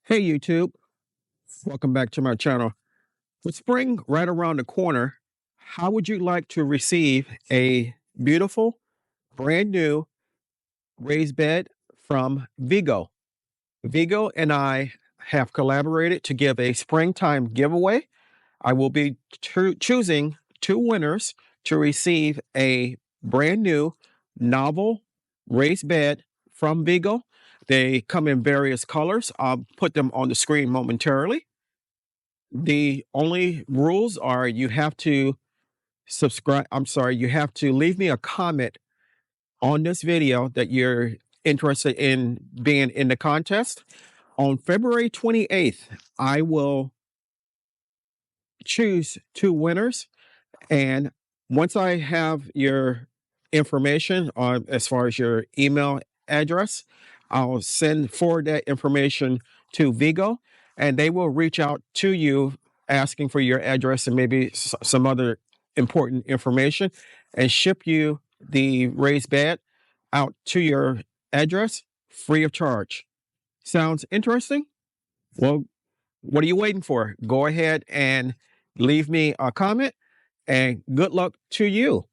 Hey YouTube, welcome back to my channel. With spring right around the corner, how would you like to receive a beautiful, brand new raised bed from VEGO? VEGO and I have collaborated to give a springtime giveaway. I will be choosing two winners to receive a brand new novel raised bed from VEGO. They come in various colors. I'll put them on the screen momentarily. The only rules are you have to you have to leave me a comment on this video that you're interested in being in the contest. On February 28th, I will choose two winners. And once I have your information on as far as your email address, I'll forward that information to VEGO, and they will reach out to you asking for your address and maybe some other important information and ship you the raised bed out to your address free of charge. Sounds interesting? Well, what are you waiting for? Go ahead and leave me a comment, and good luck to you.